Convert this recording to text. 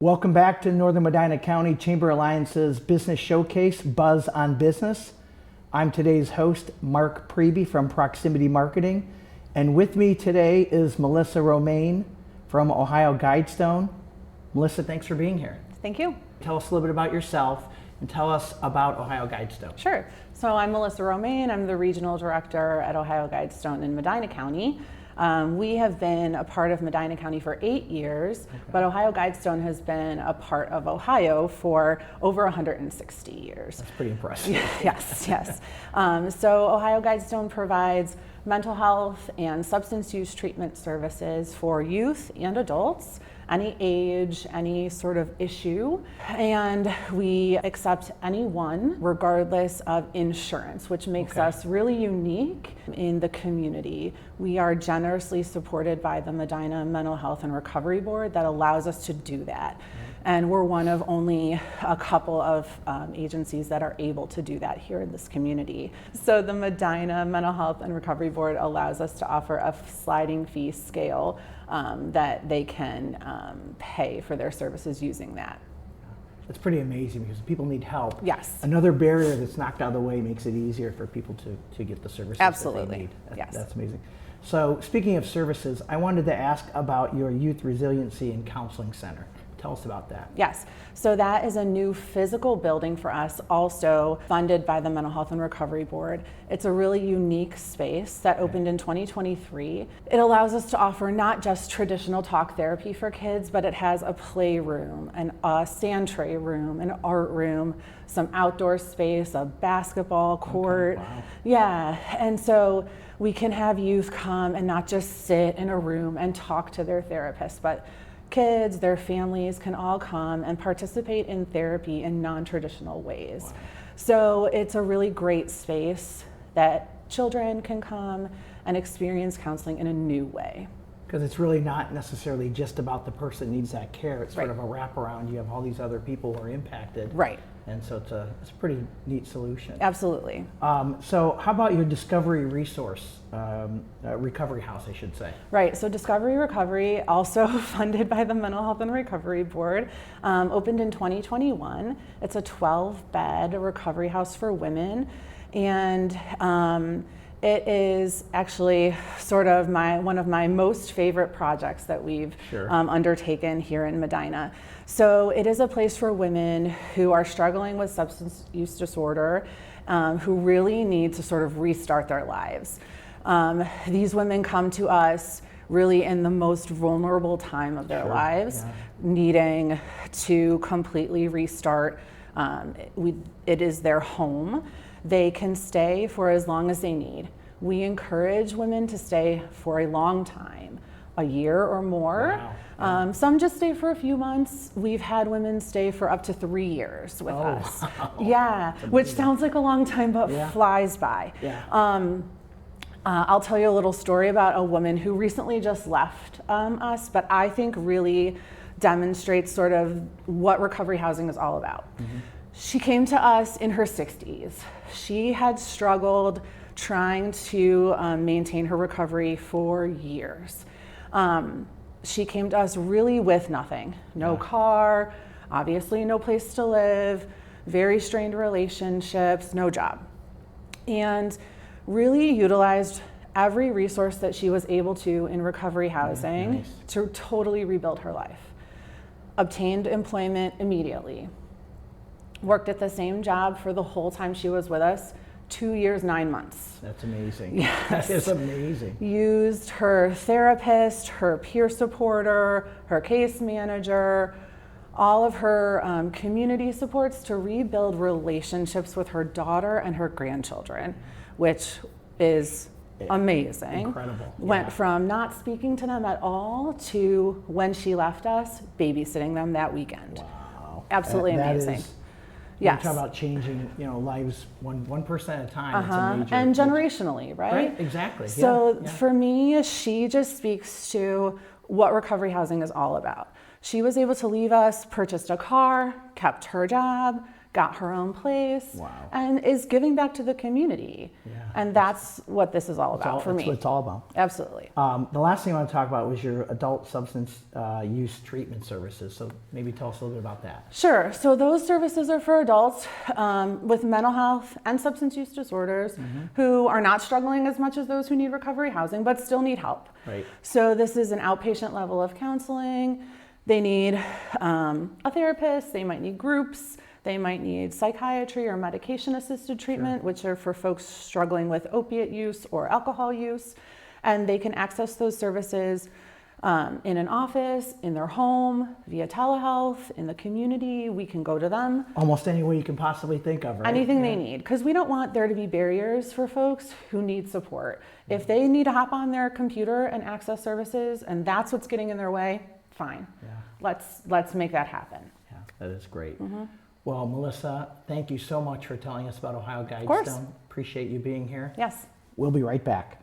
Welcome back to Northern Medina County Chamber Alliance's Business Showcase, Buzz on Business. I'm today's host, Mark Priebe from Proximity Marketing. And with me today is Melissa Romain from OhioGuidestone. Melissa, thanks for being here. Thank you. Tell us a little bit about yourself and tell us about OhioGuidestone. Sure. So I'm Melissa Romain. I'm the Regional Director at OhioGuidestone in Medina County. We have been a part of Medina County for 8 years, but OhioGuidestone has been a part of Ohio for over 160 years. That's pretty impressive. Yes. So OhioGuidestone provides mental health and substance use treatment services for youth and adults, any age, any sort of issue, and we accept anyone regardless of insurance, which makes us really unique in the community. We are generously supported by the Medina Mental Health and Recovery Board that allows us to do that. And we're one of only a couple of agencies that are able to do that here in this community. So the Medina Mental Health and Recovery Board allows us to offer a sliding fee scale that they can pay for their services using that. It's pretty amazing because people need help. Yes. Another barrier that's knocked out of the way makes it easier for people to get the services that they need. Yes. That's amazing. So speaking of services, I wanted to ask about your Youth Resiliency and Counseling Center. Tell us about that. Yes, so that is a new physical building for us, also funded by the Mental Health and Recovery Board. It's a really unique space that opened in 2023. It allows us to offer not just traditional talk therapy for kids, but it has a playroom, a sand tray room, an art room, some outdoor space, a basketball court. Okay, wow. Yeah, and so we can have youth come and not just sit in a room and talk to their therapist, but kids, their families can all come and participate in therapy in non-traditional ways. Wow. So it's a really great space that children can come and experience counseling in a new way. Because it's really not necessarily just about the person who needs that care. It's sort of a wraparound. You have all these other people who are impacted. Right. And so it's a pretty neat solution. Absolutely. So how about your Discovery Resource, Recovery House, I should say? Right, so Discovery Recovery, also funded by the Mental Health and Recovery Board, opened in 2021. It's a 12-bed recovery house for women, and it is actually sort of one of my most favorite projects that we've undertaken here in Medina. So it is a place for women who are struggling with substance use disorder, who really need to sort of restart their lives. These women come to us really in the most vulnerable time of their lives, needing to completely restart. It is their home. They can stay for as long as they need. We encourage women to stay for a long time, a year or more. Wow. Some just stay for a few months. We've had women stay for up to 3 years with us. Wow. Yeah, which sounds like a long time, but flies by. I'll tell you a little story about a woman who recently just left us, but I think really demonstrates sort of what recovery housing is all about. She came to us in her 60s. She had struggled trying to maintain her recovery for years. She came to us really with nothing. No car, obviously no place to live, very strained relationships, no job. And really utilized every resource that she was able to in recovery housing to totally rebuild her life. Obtained employment immediately. Worked at the same job for the whole time she was with us, 2 years, 9 months. That's amazing. Yes. That is amazing. Used her therapist, her peer supporter, her case manager, all of her community supports to rebuild relationships with her daughter and her grandchildren, which is amazing. Incredible. Went from not speaking to them at all to, when she left us, babysitting them that weekend. Wow. Absolutely amazing. Yes. You talk about changing, lives one person at a time. It's a major, and generationally, right? Right, exactly. So for me, she just speaks to what recovery housing is all about. She was able to leave us, purchased a car, kept her job, got her own place, Wow. and is giving back to the community. Yeah. And that's what this is all about for me. That's what it's all about. Absolutely. The last thing I want to talk about was your adult substance use treatment services. So maybe tell us a little bit about that. Sure. So those services are for adults with mental health and substance use disorders who are not struggling as much as those who need recovery housing, but still need help. Right. So this is an outpatient level of counseling. They need a therapist. They might need groups. They might need psychiatry or medication-assisted treatment, which are for folks struggling with opiate use or alcohol use. And they can access those services in an office, in their home, via telehealth, in the community. We can go to them. Almost any way you can possibly think of, right? Anything they need, because we don't want there to be barriers for folks who need support. If they need to hop on their computer and access services, and that's what's getting in their way, fine. Yeah. Let's make that happen. Yeah, that is great. Well, Melissa, thank you so much for telling us about Ohio course. Guidestone. Appreciate you being here. Yes. We'll be right back.